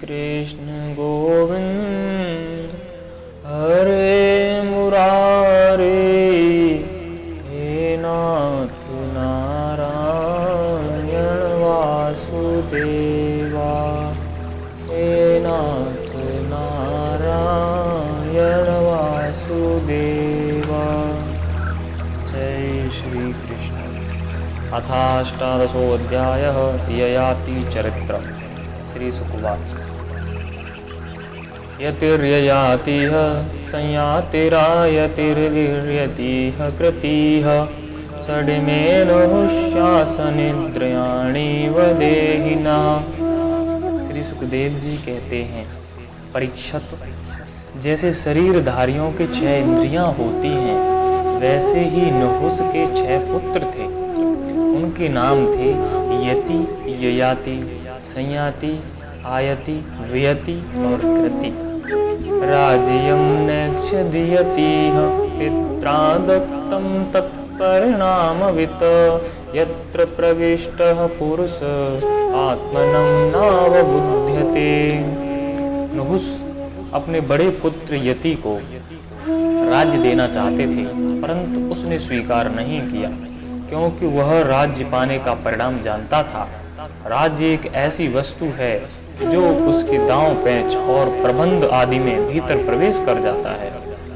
कृष्ण गोविंद हरे मुरारे, हे नाथ नारायण वासुदेवा, हे नाथ नारायण वासुदेवा। जय श्री कृष्ण। अथाष्टादशोऽध्यायः ययाति चरित्रम्। श्रीशुकुवाच। यतिर्ययातिः संयातिरायतिर्वीर्यतिः कृतिः, षड्मेलहुष्यासनिद्रयाणि वदेहिनः। श्री सुखदेव जी कहते हैं, परीक्षित, जैसे शरीरधारियों के 6 इंद्रियां होती हैं, वैसे ही नहुस के 6 पुत्र थे। उनके नाम थे यति, ययाति, संयाति, आयति, व्यति और कृति। राज्यं नैक्षदीयतिः पित्रादत्तं तत्परिणामवित्, यत्र प्रविष्टः पुरुष आत्मनं नावबुध्यते। नहुस अपने बड़े पुत्र यति को राज्य देना चाहते थे, परंतु उसने स्वीकार नहीं किया, क्योंकि वह राज्य पाने का परिणाम जानता था। राज्य एक ऐसी वस्तु है जो उसके दांव पैंच और प्रबंध आदि में भीतर प्रवेश कर जाता है।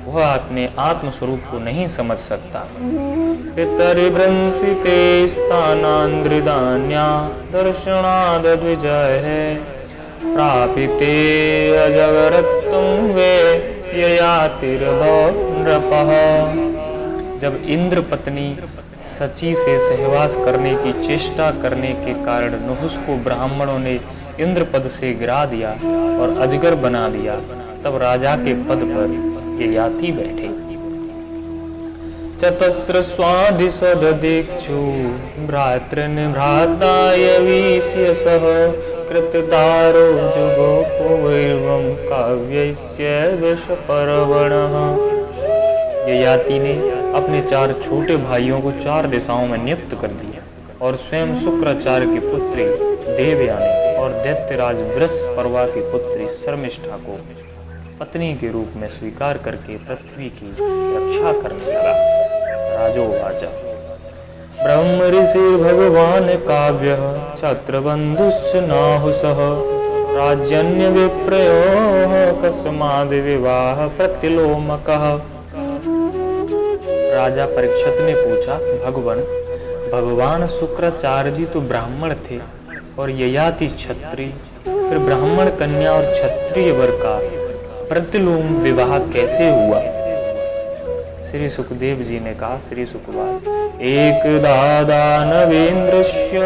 वह अपने आत्म स्वरूप को नहीं समझ सकता। पितरिभ्रंसिते स्थानांद्रिदान्या दर्शनाद द्विजय, प्रापिते अजगरत्तं वे ययातिर्भवन्नृपः। जब इंद्र पत्नी सची से सहवास करने की चेष्टा करने के कारण नहुस को ब्राह्मणों ने इंद्र पद से गिरा दिया और अजगर बना दिया, तब राजा के पद पर ययाति बैठे। चतस्रस्वादिशदीक्षु भ्रातृन् भ्राताय वीस्यसः, कृतदारो जुगोपवीर्वं काव्यस्य विषपर्वणः। ययाति ने अपने 4 छोटे भाइयों को 4 दिशाओं में नियुक्त कर दिया और स्वयं शुक्राचार्य की पुत्री देवयानी और दैत्यराज वृषपर्वा की पुत्री शर्मिष्ठा को पत्नी के रूप में स्वीकार करके पृथ्वी की रक्षा करने लगा। राजोवाच। ब्रह्म ऋषि भगवान काव्य छत्रबंधुश्च नाहुसः, राजन्य विप्रयोः कस्माद् विवाह प्रतिलोमकः। राजा परीक्षित ने पूछा, भगवान शुक्राचार्य जी तो ब्राह्मण थे और ययाति क्षत्रिय, फिर ब्राह्मण कन्या और क्षत्रिय वर का प्रतिलोम विवाह कैसे हुआ? श्री सुखदेव जी ने कहा, श्री सुखवाच। एकदा दानवेन्द्रस्य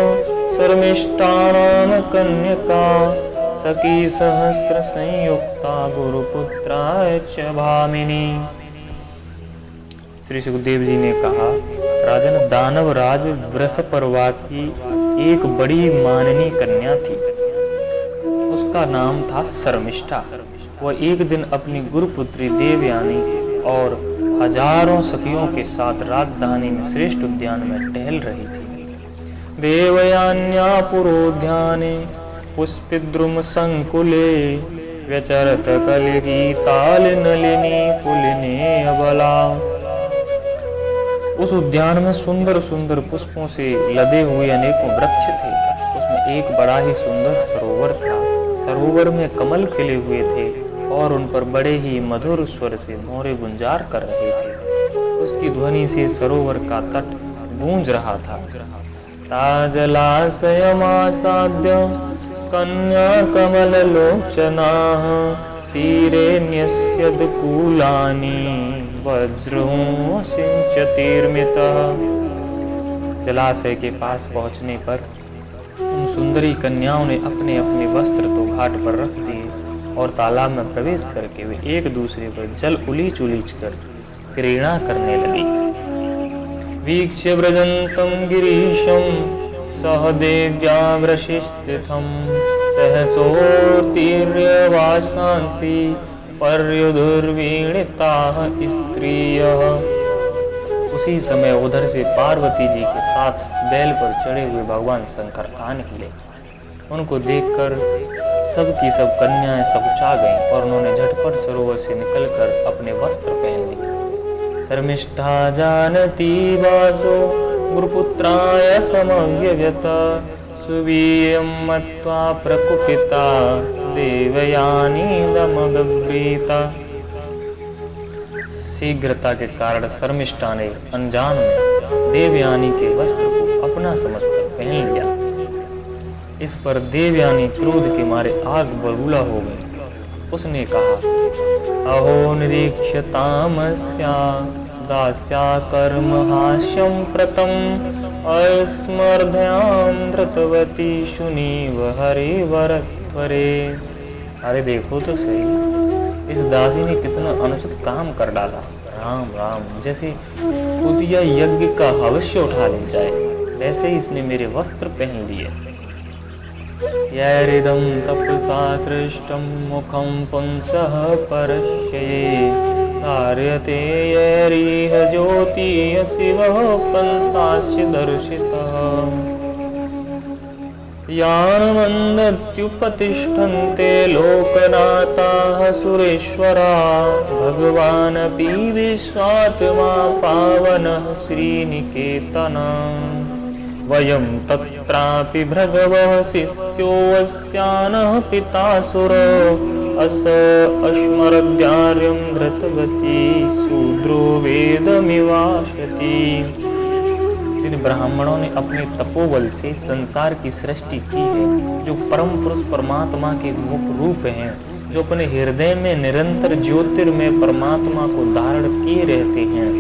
शर्मिष्ठानां कन्यका, सखी सहस्त्र संयुक्ता गुरुपुत्राय च भामिनी। श्री सुखदेव जी ने कहा, राजन, दानवराज वृषपर्वा की एक बड़ी माननीय कन्या थी। उसका नाम था शर्मिष्ठा। वह एक दिन अपनी गुरुपुत्री देवयानी और हजारों सखियों के साथ राजधानी में श्रेष्ठ उद्यान में टहल रही थी। देवयान्या पुरोद्याने पुष्पिद्रुम संकुले, व्यचरत कलिगीताल नलिनी पुलिने अबला। उस उद्यान में सुंदर सुंदर पुष्पों से लदे हुए अनेकों वृक्ष थे। उसमें एक बड़ा ही सुंदर सरोवर था। सरोवर में कमल खिले हुए थे और उन पर बड़े ही मधुर स्वर से मोरे गुंजार कर रहे थे। उसकी ध्वनि से सरोवर का तट गूंज रहा था। ताजलाशयमासाद्य कन्या कमल लोचनाः, तीरे न्यस्यद्कूलानि वज्रों सिंचतीर्मितः। जलाशय के पास पहुंचने पर उन सुंदरी कन्याओं ने अपने अपने वस्त्र तो घाट पर रख दिए और तालाब में प्रवेश करके वे एक दूसरे पर जल उलीच उलीच कर क्रीड़ा करने लगी। वीक्ष्य व्रजन्तं गिरीशं सह देव्या वृषिस्थितं, सहसोत्तीर्य वासांसि पर्युधुर्वीणिताः स्त्रियः। उसी समय उधर से पार्वती जी के साथ बैल पर चढ़े हुए भगवान शंकर आ निकले। उनको देखकर सब की सब कन्याएं सकुचा गईं और उन्होंने झटपट सरोवर से निकलकर अपने वस्त्र पहन लिए। शर्मिष्ठा जानती वासो गुरुपुत्राय समव्यव्यत सुवीर्यं मत्वा प्रकुपिता देवयानीदमगभ्रीता। शीघ्रता के कारण शर्मिष्ठा ने अनजान में देवयानी के वस्त्र को अपना समझकर पहन लिया। इस पर देवयानी क्रोध के मारे आग बबूला हो गई। उसने कहा, अहो निरीक्ष्यतामस्या दास्या कर्म हास्यं प्रतम अस्मर्ध्यां धृतवती शुनीव हरिवरत्वरे। अरे देखो तो सही, इस दासी ने कितना अनुचित काम कर डाला। राम राम, जैसे कुतिया यज्ञ का हवस्य उठा ले जाए वैसे ही इसने मेरे वस्त्र पहन लिए। यैरिदं तपसा सृष्टं मुखं पुंसः परश्ये धार्यते यैरिह ज्योतिः शिवः पन्तास्य दर्शितः। यानमन्दत्युपतिष्ठन्ते लोकनाथाः सुरेश्वरा भगवानपि विश्वात्मा पावनः श्रीनिकेतनः। वयं तत्रापि भृगवः शिष्योऽस्यानः पितासुर अस अस्मरद्यार्यं धृतवती शूद्रो वेदमिवास्यति। जिन ब्राह्मणों ने अपने तपोबल से संसार की सृष्टि की है, जो परम पुरुष परमात्मा के मुख रूप हैं, जो अपने हृदय में निरंतर ज्योतिर्मय परमात्मा को धारण किए रहते हैं,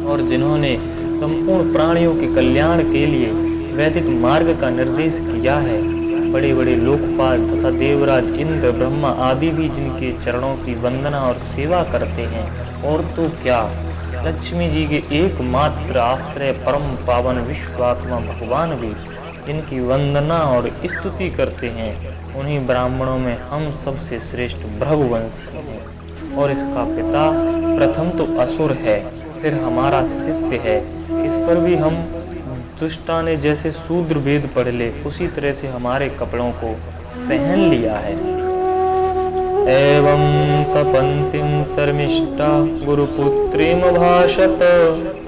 और जिन्होंने संपूर्ण प्राणियों के कल्याण के लिए वैदिक मार्ग का निर्देश किया है, बड़े बड़े लोकपाल तथा देवराज इंद्र ब्रह्मा आदि भी जिनके चरणों की वंदना और सेवा करते हैं, और तो क्या लक्ष्मी जी के एकमात्र आश्रय परम पावन विश्वात्मा भगवान भी जिनकी वंदना और स्तुति करते हैं, उन्हीं ब्राह्मणों में हम सबसे श्रेष्ठ भृगुवंशी हैं। और इसका पिता प्रथम तो असुर है, फिर हमारा शिष्य है। इस पर भी हम दुष्टा ने जैसे शूद्र वेद पढ़ ले उसी तरह से हमारे कपड़ों को पहन लिया है। एवं सपन्तिं शर्मिष्ठा गुरुपुत्रीम भाषत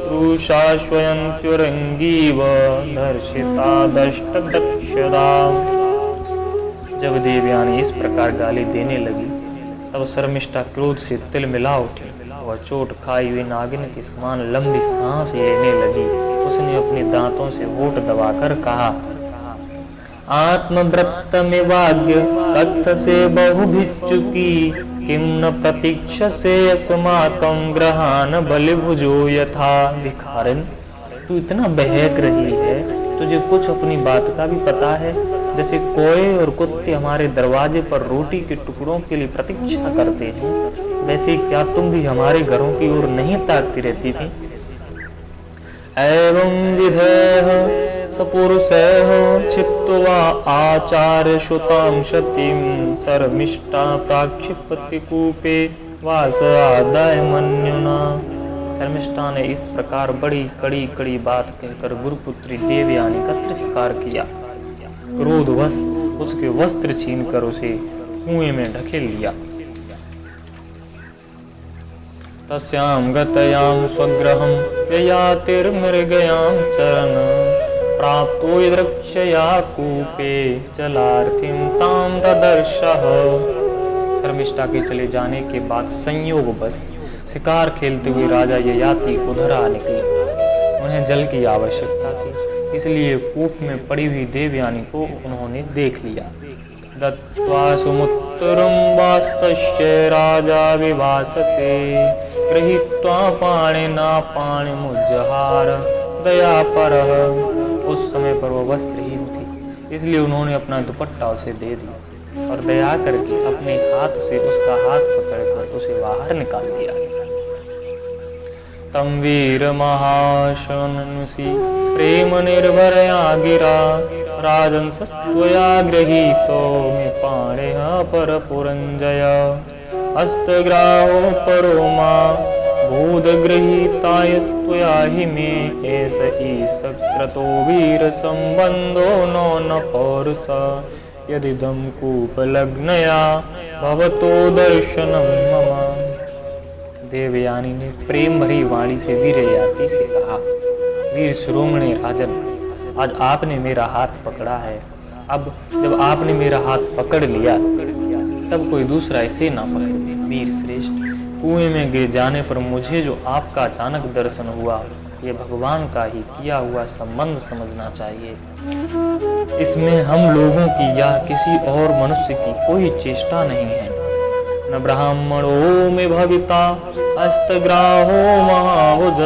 रुषा स्वयंत्युरंगीव दर्शिता दष्ट दक्षदा। जब देवयानी इस प्रकार गाली देने लगी तब शर्मिष्ठा क्रोध से तिलमिला उठी। वह चोट खाई हुई नागिन के समान लंबी सांस लेने लगी। उसने अपने दांतों से होठ दबाकर कहा, आत्मव्रतमिवाज्ञ कथ से बहुभिच्चुकी किम न प्रतीक्ष से अस्माकं ग्रहान बलिभुजो यथा। भिखारिन, तू इतना बहक रही है, तुझे कुछ अपनी बात का भी पता है? जैसे कोए और कुत्ते हमारे दरवाजे पर रोटी के टुकड़ों के लिए प्रतीक्षा करते हैं, वैसे क्या तुम भी हमारे घरों की ओर नहीं ताकती रहती थी? एवं विधेह सपुरुषेह क्षिप्त्वा आचार्य श्रुतां शतीं शर्मिष्ठा प्राक्षिपति कूपे वास आदाय मन्युना। शर्मिष्ठा ने इस प्रकार बड़ी कड़ी कड़ी बात कहकर गुरुपुत्री देवयानी का तिरस्कार किया। क्रोधवश उसके वस्त्र छीनकर उसे कुएं में ढकेल दिया। तस्यां गतयां स्वगृहं ययातिर्मृगयां चरन् प्राप्तो यदृक्षया कूपे जलार्थिं तां ददर्शः। शर्मिष्ठा के चले जाने के बाद संयोगवश शिकार खेलते हुए राजा ययाति उधर आ निकले। उन्हें जल की आवश्यकता थी, इसलिए कूप में पड़ी हुई देवयानी को उन्होंने देख लिया। दत्त्वा सुमुत्तरं वास्तस्य राजा विवाससे गृहीत्वा पाणिना पाणिमुज्जहार दयापरः। उस समय पर वह वस्त्रहीन थी, इसलिए उन्होंने अपना दुपट्टा उसे दे दिया और दया करके अपने हाथ से उसका हाथ पकड़कर उसे बाहर निकाल दिया। तम वीर महाशनुषि प्रेम निर्भरया गिरा राजंसस्त्वया गृहीतो मे पाणिः परपुरञ्जय हस्तग्राहो परो मा भूदगृहीतायस्त्वया हि मे एष ईश क्रतो वीर संबंधो नो न पौरुष यदिदं कूपलग्नया भवतो दर्शनं मम। देवयानी ने प्रेम भरी वाणी से वीरयाति से कहा, वीर शिरोमणि राजन, आज आपने मेरा हाथ पकड़ा है। अब जब आपने मेरा हाथ पकड़ लिया तब कोई दूसरा इसे ना पकड़े। वीर श्रेष्ठ, कुएं में गिर जाने पर मुझे जो आपका अचानक दर्शन हुआ, ये भगवान का ही किया हुआ संबंध समझना चाहिए। इसमें हम लोगों की या किसी और मनुष्य की कोई चेष्टा नहीं है। न ब्राह्मणों में भविता हस्तग्राहो महाभुज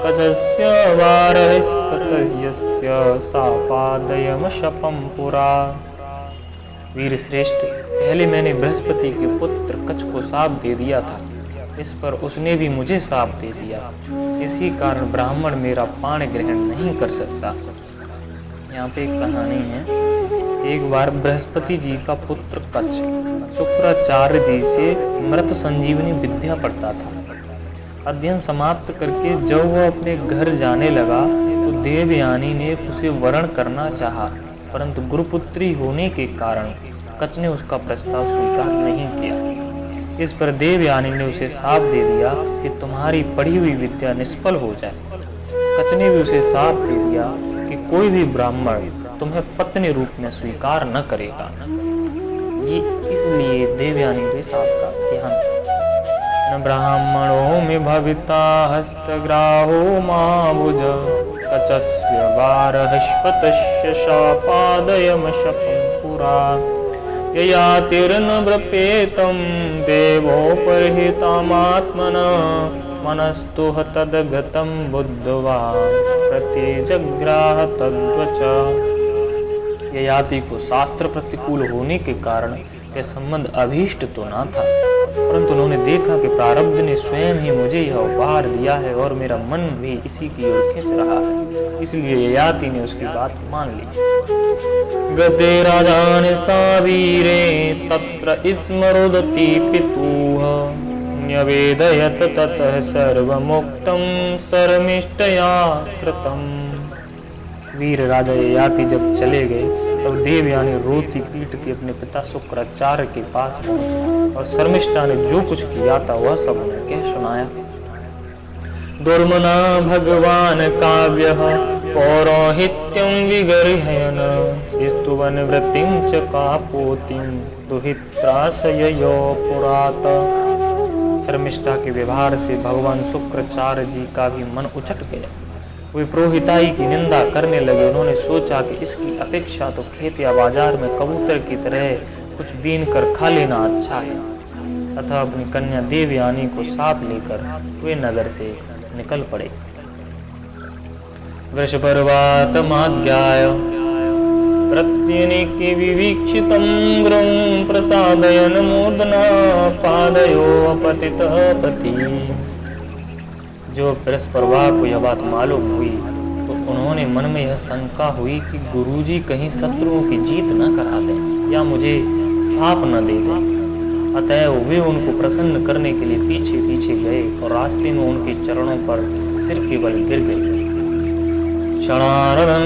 कचस्य वारहस्पतयस्य सापादयमशपं पुरा। वीर श्रेष्ठ, पहले मैंने बृहस्पति के पुत्र कच्छ को शाप दे दिया था, इस पर उसने भी मुझे शाप दे दिया। इसी कारण ब्राह्मण मेरा पान ग्रहण नहीं कर सकता। यहाँ पे एक कहानी है। एक बार बृहस्पति जी का पुत्र कच्छ शुक्राचार्य जी से मृत संजीवनी विद्या पढ़ता था। अध्ययन समाप्त करके जब वह अपने घर जाने लगा तो देवयानी ने उसे वरण करना चाहा, परंतु गुरुपुत्री होने के कारण कच्छ ने उसका प्रस्ताव स्वीकार नहीं किया। इस पर देवयानी ने उसे शाप दे दिया कि तुम्हारी पढ़ी हुई विद्या निष्फल हो जाए। कच्छ ने भी उसे शाप दे दिया कि कोई भी ब्राह्मण तुम्हें पत्नी रूप में स्वीकार न करेगा। ये इसलिए देवयानी के शाप का ध्यान था। न ब्राह्मणों में भविता हस्तग्राहो महाभुज कचस्य वारहस्पतस्य शापादयमशपं पुरा। ययातिर्न व्रपेतं देवोपरहितामात्मना मनस्तुह तद्गतं बुद्ध्वा प्रत्यजग्राह तद्वचा। ययाति को शास्त्र प्रतिकूल होने के कारण यह संबंध अभीष्ट तो न था, परंतु उन्होंने देखा कि प्रारब्ध ने स्वयं ही मुझे यह उपहार दिया है और मेरा मन भी इसी की ओर खिंच रहा है, इसलिए ययाति ने उसकी बात मान ली। गते राजान सावीरे तत्र स्मरुदति पितुः न्यवेदयत ततः सर्वमुक्तं सर्मिष्टया कृतम्। वीर राजा ययाति जब चले गए तब देवयानी रोती पीटती अपने पिता शुक्राचार्य के पास पहुंची और शर्मिष्ठा ने जो कुछ किया था वह सब उन्हें कह सुनाया। दुर्मना भगवान काव्यः पौरोहित्यं विगर्हयन् स्तुवन् वृत्तिं च कापोतिं दुहित्राशययो पुरात। शर्मिष्ठा के व्यवहार से भगवान शुक्राचार्य जी का भी मन उचट गया। वे पुरोहिताई की निंदा करने लगे। उन्होंने सोचा कि इसकी अपेक्षा तो खेत या बाजार में कबूतर की तरह कुछ बीन कर खा लेना अच्छा है। अतः अपनी कन्या देवयानी को साथ लेकर वे नगर से निकल पड़े। वृषपर्वातमाज्ञाय प्रत्यनिके विवीक्षितं गृहं प्रसादयन् मोदना पादयो अपतितः पति। जो बृहस्पतिवार को यह बात मालूम हुई तो उन्होंने मन में यह शंका हुई कि गुरुजी कहीं शत्रुओं की जीत न करा दें या मुझे साप न दे दें। अतः वे उनको प्रसन्न करने के लिए पीछे पीछे गए और रास्ते में उनके चरणों पर सिर के बल गिर गए। क्षणार्धं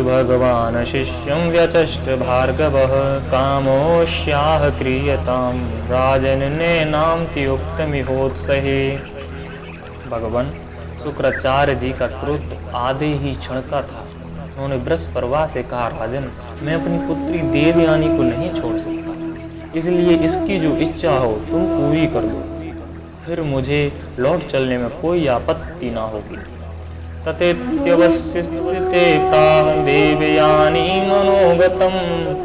भगवान शिष्यं व्यचष्ट भार्गवः कामोष्याह क्रियतां राजन्येनां त्युक्तमिहोत्सहे। भगवान शुक्राचार्य जी का क्रोध आधे ही क्षण का था। उन्होंने बृहस्पतिवार से कहा, राजन, मैं अपनी पुत्री देवयानी को नहीं छोड़ सकता, इसलिए इसकी जो इच्छा हो तुम पूरी कर दो, फिर मुझे लौट चलने में कोई आपत्ति ना होगी। ततेत्यवशिष्यते प्राह देवयानी मनोगतं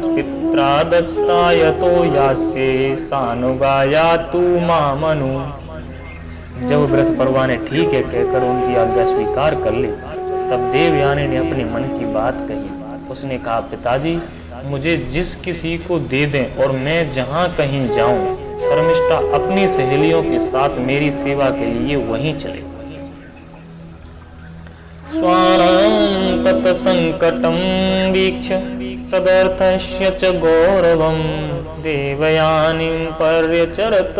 पित्रा दत्तायतो यास्ये सानुगायातु मामनु। जब बृहस्पतिवार ने ठीक है कहकर उनकी आज्ञा स्वीकार कर ली तब देवयानी ने अपने मन की बात कही। उसने कहा, पिताजी, मुझे जिस किसी को दे दें और मैं जहाँ कहीं जाऊं, शर्मिष्ठा अपनी सहेलियों के साथ मेरी सेवा के लिए वहीं चले। स्वानं तत्संकटं वीक्ष्य तदर्थस्य च गौरवं देवयानीं पर्यचरत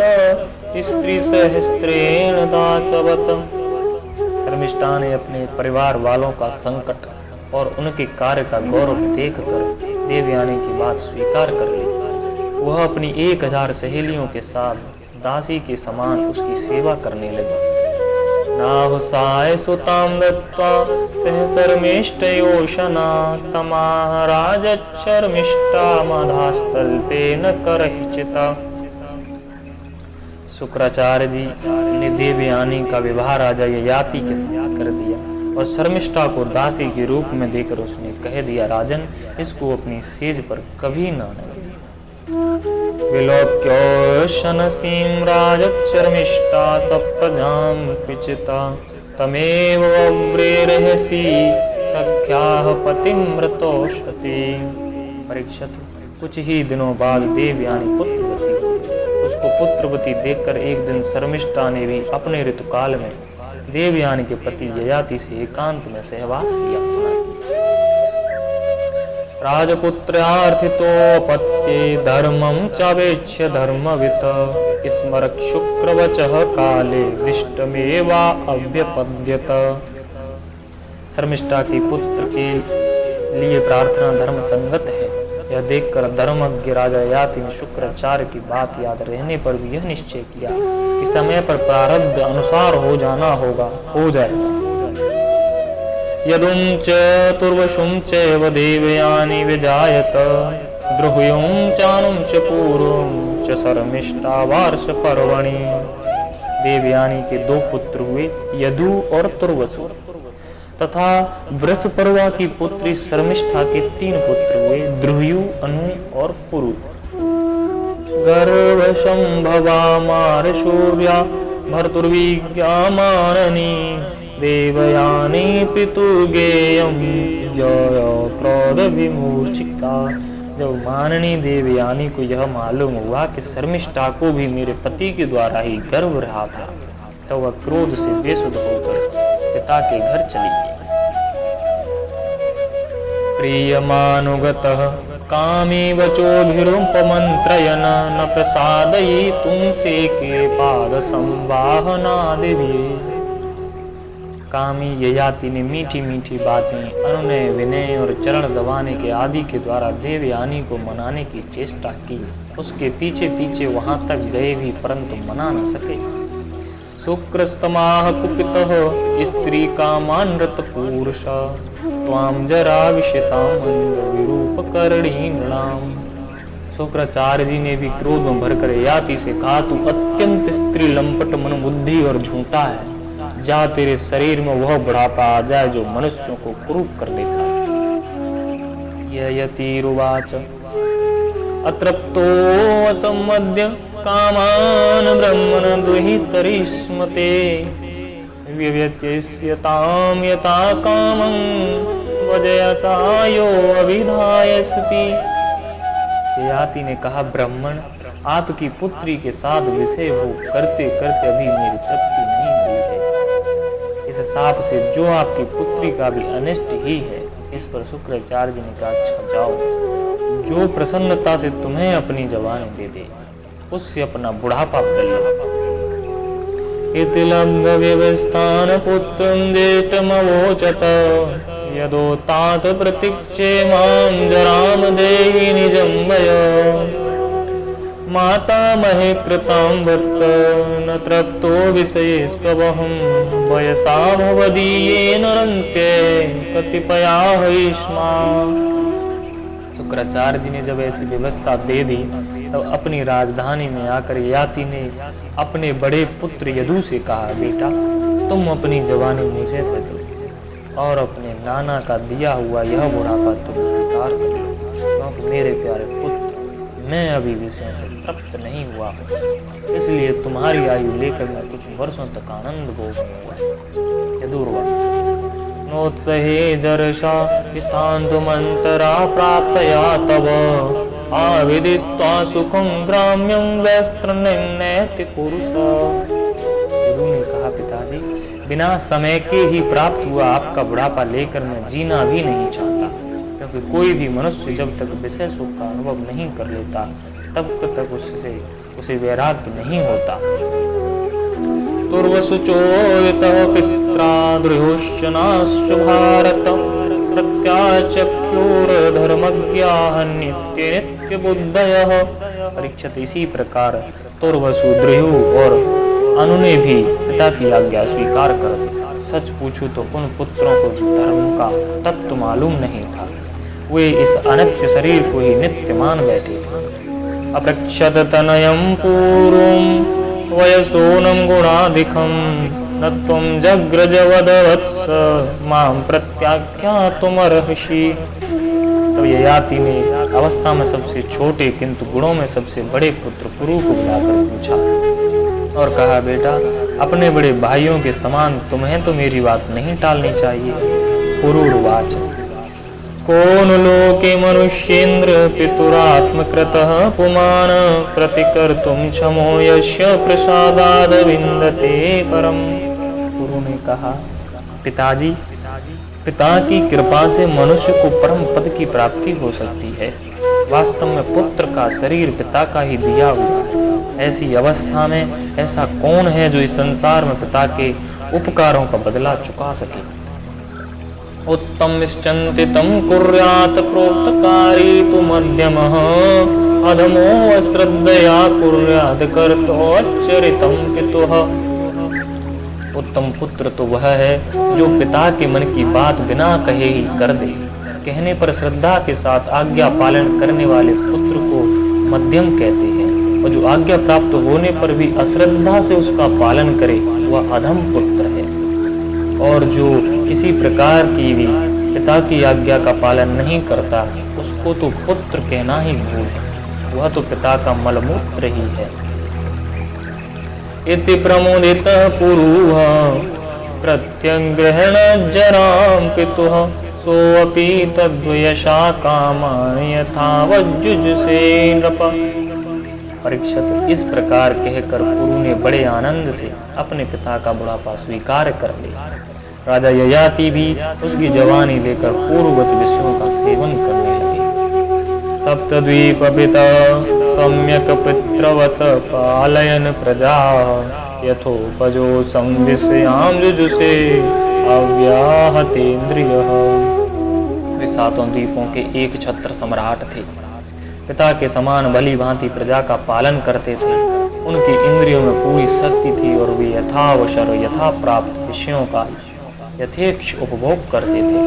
स्त्री सहस्त्रेण दासवत। शर्मिष्ठा ने अपने परिवार वालों का संकट और उनके कार्य का गौरव देखकर देवयानी की बात स्वीकार कर ली। वह अपनी 1000 सहेलियों के साथ दासी के समान उसकी सेवा करने लगी। नाहुसाय सुतां दत्त्वा सहसर्मेष्टयोषना तमाह राजच्छर्मिष्ठा मधास्तल्पेन करहिचिता। शुक्राचार्य जी ने देवयानी का विवाह राजा ययाति के साथ कर दिया और शर्मिष्ठा को दासी के रूप में देकर उसने कह दिया, राजन, इसको अपनी सेज पर कभी न आने देना। विलोक्योशनसीं राजच्छर्मिष्ठा सप्रजां पिचिता तमेव अव्रेरहसि सख्याः पतिमृतोषति। परीक्षित, कुछ ही दिनों बाद देवयानी पुत्रवती हुई। उसको पुत्रवती देखकर एक दिन शर्मिष्ठा ने भी अपने ऋतुकाल में देवयानी के पति ययाति से एकांत में सहवास किया। राजपुत्रार्थितोपत्ये धर्मं चावेक्ष्य धर्मवित् स्मरत् शुक्रवचः काले दिष्टमेवा अव्यपद्यत। शर्मिष्ठा की पुत्र के लिए प्रार्थना धर्म संगत है, यह देखकर धर्मज्ञ राजा ययाति ने शुक्राचार्य की बात याद रहने पर भी यह निश्चय किया कि समय पर प्रारब्ध अनुसार हो जाना होगा, हो जाएगा। यदुं च तुर्वशुं चैव देवयानी विजायत द्रुह्युं चानुं च पूर्वं च शर्मिष्ठा वार्ष पर्वणि। देवयानी के 2 पुत्र हुए, यदु और तुर्वसु, तथा वृषपर्वा की पुत्री शर्मिष्ठा के 3 पुत्र हुए, द्रुह्यु, अनु और पुरु। गर्भसंभवा मारशूर्या भर्तुर्विज्ञामाननी देवयानी पितुगेयं जय क्रोध विमूर्छिता। जब माननी देवयानी को यह मालूम हुआ कि शर्मिष्ठा को भी मेरे पति के द्वारा ही गर्भ रहा था, तो वह क्रोध से बेसुध होकर पिता के घर चली गई। प्रियमानुगतः कामी वचोभिरुपमन्त्रयन् न प्रसादयितुं सेके पाद संवाहनादिभिः। कामी ययाति ने मीठी मीठी बातें, अनुनय, विनय और चरण दबाने के आदि के द्वारा देवयानी को मनाने की चेष्टा की। उसके पीछे पीछे वहां तक गए भी परंतु मना न सके। शुक्रस्तमाह कुपितः स्त्री कामानृत पुरुष त्वां जरा विषितां मंद विरूपकर्णीणाम। शुक्राचार्य जी ने भी क्रोध में भरकर ययाति से कहा, तू अत्यंत स्त्री लंपट मन बुद्धि और झूठा है। जा, तेरे शरीर में वह बुढ़ापा आ जाए जो मनुष्यों को कुरूप कर देता है। ययतिरुवाच अतृप्तो असम्मद्य कामान् ब्रह्मन् दुहितरिष्मते व्यव्यत्यस्यतां यथा कामं वजयसायो अभिधायसति। ययाति ने कहा, ब्राह्मण, आपकी पुत्री के साथ विषय भोग करते करते अभी मेरी तृप्ति नहीं हुई है। इस शाप से जो आपकी पुत्री का भी अनिष्ट ही है। इस पर शुक्राचार्य जी ने कहा, अच्छा जाओ, जो प्रसन्नता से तुम्हें अपनी जवानी दे दे उससे अपना बुढ़ापा बदल लो। इति लब्ध व्यवस्थान पुत्रं ज्येष्ठमवोचत यदोतात प्रतीक्षे मां जराम देहि निजं वय। मातामहे कृतां वत्स न तृप्तो विषये स्वहं वयसा भवदीयेन रंस्ये कतिपयाहिष्मा। शुक्राचार्य जी ने जब ऐसी व्यवस्था दे दी तब अपनी राजधानी में आकर ययाति ने अपने बड़े पुत्र यदु से कहा, बेटा, तुम अपनी जवानी मुझे दे दो और अपने नाना का दिया हुआ यह बुढ़ापा तुम स्वीकार कर लो, क्योंकि मेरे प्यारे पुत्र, मैं अभी विषयों से तृप्त नहीं हुआ हूँ, इसलिए तुम्हारी आयु लेकर मैं कुछ वर्षों तक आनंद भोगूंगा। यदुर्वाच नोत्सहे जर्षा स्थान्तुमन्तरा प्राप्तया तव आविदित्वा सुखं ग्राम्यं वैस्त्रनिम्नैति पुरुष। यदु ने कहा, पिताजी, बिना समय के ही प्राप्त हुआ आपका बुढ़ापा लेकर मैं जीना भी नहीं चाहता, क्योंकि कोई भी मनुष्य जब तक विषय सुख का अनुभव नहीं कर लेता तब तक उसे वैराग्य नहीं होता। तुर्वसुचो यतः पित्रा द्रुह्युश्च नाश्च भारत प्रत्याचक्षुर्धर्मज्ञाः नित्य नित्य बुद्धयः। परीक्षित, इसी प्रकार तुर्वसु, द्रुहु और अनु ने भी पिता की आज्ञा स्वीकार कर दी। सच पूछूं तो उन पुत्रों को धर्म का तत्व मालूम नहीं था। वे इस अनित्य शरीर को ही नित्य मान बैठे थे। अपृक्षत तनयं पूर्वं वयसोनं गुणाधिकं न त्वं जग्रज वदवत्स मां प्रत्याख्यातुमर्हसि। तब ययाति ने अवस्था में सबसे छोटे किंतु गुणों में सबसे बड़े पुत्र पुरु को बुलाकर पूछा और कहा, बेटा, अपने बड़े भाइयों के समान तुम्हें तो मेरी बात नहीं टालनी चाहिए। पुरुर्वाच, कौन लोके मनुष्येन्द्र पितुरात्मकृतः पुमान प्रतिकर्तुं क्षमो यस्य प्रसादाद विन्दते परम। पुरु ने कहा, पिताजी, पिता की कृपा से मनुष्य को परम पद की प्राप्ति हो सकती है। वास्तव में पुत्र का शरीर पिता का ही दिया हुआ है। ऐसी अवस्था में ऐसा कौन है जो इस संसार में पिता के उपकारों का बदला चुका सके। उत्तमश्चिन्तितं कुर्यात् प्रोक्तकारी तु मध्यमः अधमो अश्रद्धया कुर्यात् कर्तोच्चरितं पितुः। उत्तम पुत्र तो वह है जो पिता के मन की बात बिना कहे ही कर दे। कहने पर श्रद्धा के साथ आज्ञा पालन करने वाले पुत्र को मध्यम कहते हैं, और जो आज्ञा प्राप्त होने पर भी अश्रद्धा से उसका पालन करे वह अधम पुत्र है। और जो किसी प्रकार की भी पिता की आज्ञा का पालन नहीं करता उसको तो पुत्र कहना ही भूल, वह तो पिता का मलमूत्र ही है। इति प्रमुदितः पुरुः प्रत्यग्रहण जरां पितुः सोऽपि तद्वयशा कामान् यथावज्जुजुषे नृप। परीक्षित, इस प्रकार कहकर पुरु ने बड़े आनंद से अपने पिता का बुढ़ापा स्वीकार कर लिया। राजा ययाति भी उसकी जवानी लेकर पूर्ववत विषयों का सेवन करने लगे। सप्तद्वीप पिता सम्यक पितृवत पालयन प्रजा यथोपजो संविषयां जुजुषे अव्याहतेन्द्रियः। वे सातों द्वीपों के एक छत्र सम्राट थे। पिता के समान भली भांति प्रजा का पालन करते थे। उनकी इंद्रियों में पूरी शक्ति थी और वे यथावसर यथा प्राप्त विषयों का यथेक्ष उपभोग करते थे।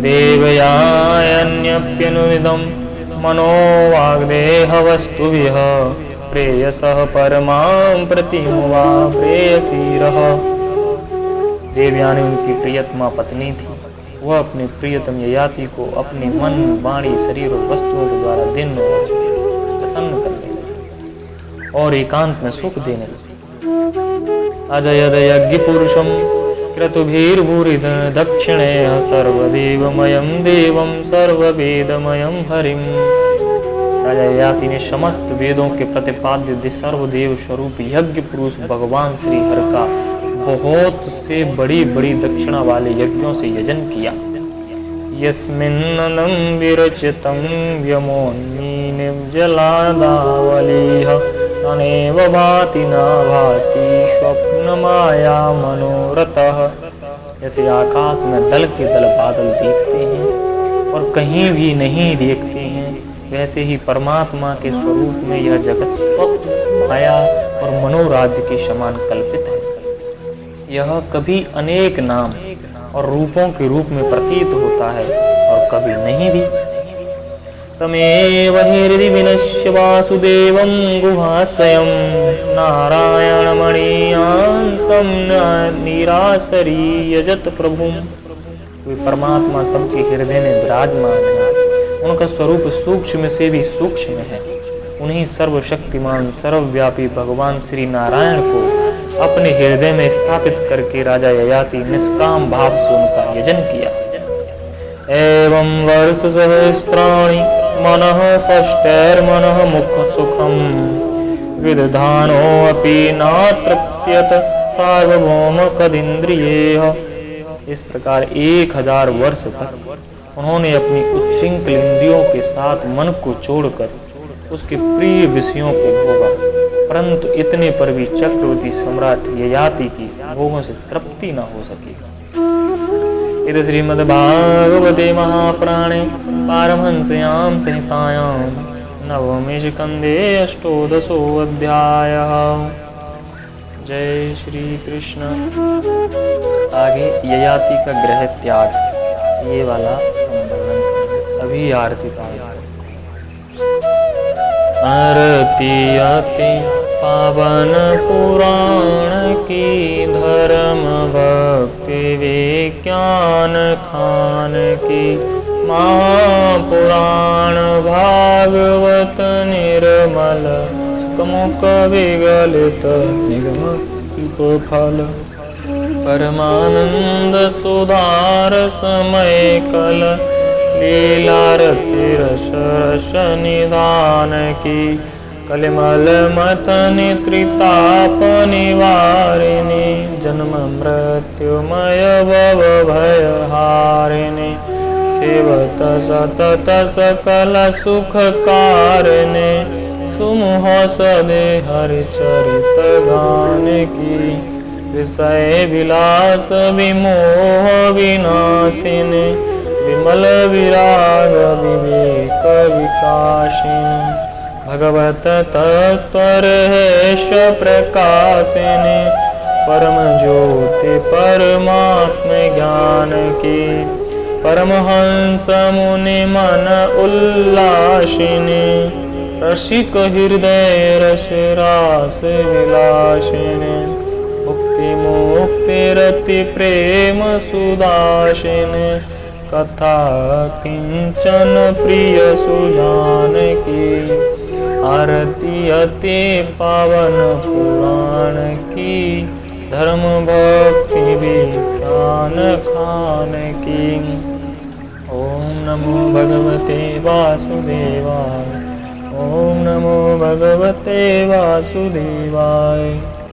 देवयान्यप्यनुदितं मनोवाग्देह वस्तुभिः प्रेयसः परमां प्रतिमुवा प्रेयसीरः। देवयानी उनकी प्रियतमा पत्नी थी। वह अपने प्रियतम ययाति को अपने मन, वाणी, शरीर और वस्तुओं के द्वारा दिन और प्रसन्न करने लगी और एकांत में सुख देने लगी। अजयद यज्ञ पुरुषम क्रतुभिर्भूरिद दक्षिणेह सर्वदेवमयं देवं सर्ववेदमयं हरिम। राजा ययाति ने समस्त वेदों के प्रतिपाद्य सर्वदेव स्वरूप यज्ञ पुरुष भगवान श्री हरि का बहुत से बड़ी बड़ी दक्षिणा वाले यज्ञों से यजन किया। यस्मिन्ननं विरचितं व्यमोन्मीनिं जलादावलीह अनेव भाति न भाति स्वप्नमाया मनोरथः। जैसे आकाश में दल के दल बादल देखते हैं और कहीं भी नहीं देखते हैं, वैसे ही परमात्मा के स्वरूप में यह जगत स्वप्न, माया और मनोराज्य के समान कल्पित है। यह कभी अनेक नाम और रूपों के रूप में प्रतीत होता है और कभी नहीं भी। तमेव हृदि विनश्य वासुदेवं गुहाशयं नारायणमणियांसं निरासरी यजत प्रभुं। वे परमात्मा सबके हृदय में विराजमान है। उनका स्वरूप सूक्ष्म से भी सूक्ष्म है। उन्हीं सर्वशक्तिमान सर्वव्यापी भगवान श्री नारायण को अपने हृदय में स्थापित करके राजा ययाति निष्काम भाव से उनका यजन किया। एवं वर्ष सहस्राणि मनः षष्टैर्मनः मुख सुखम विदधानो अपि नातृप्यत सार्वभौम कदिन्द्रियेह। इस प्रकार 1000 वर्ष तक उन्होंने अपनी उच्छृंखल इंद्रियों के साथ मन को छोड़कर उसके प्रिय विषयों को भोगा, परंतु इतने पर भी चक्रवर्ती सम्राट ययाति की भोगों से तृप्ति न हो सकी। इति श्रीमद्भागवते महापुराणे पारमहंस्यां संहितायां नवमे स्कन्धे अष्टोदशोऽध्यायः। जय श्री कृष्ण। आगे ययाति का ग्रह त्याग, ये वाला हम वर्णन करेंगे। अभी आरती पाठ। आरती अति पावन पुराण की, धर्म भक्ति विज्ञान खान की। महापुराण भागवत निर्मल, सुखमुख विगलित निगम फल। परमानंद सुधार समय कल, लीलारति रस रस निधान की। कलिमल मथनि त्रिताप निवारिणी, जन्म मृत्युमय भव भय हारिणी। सेवत सतत सकल सुख कारणे, सुमुह सदे हरि चरित गान की। विषय विलास विमोह विनाशिनी, विमल विराग विवेक विकासिनी। भगवत तत्परहेश प्रकाशिनी, परम ज्योति परमात्म ज्ञान की। परमहंस मुनि मन उल्लासिनी, रसिक हृदय रस रास विलासिनी। मुक्ति मुक्ति रति प्रेम सुदासिनी, कथा किंचन प्रिय सुजान की। आरती अति पावन पुराण की, धर्म भक्ति विज्ञान खान की। ओम नमो भगवते वासुदेवाय। ओम नमो भगवते वासुदेवाय।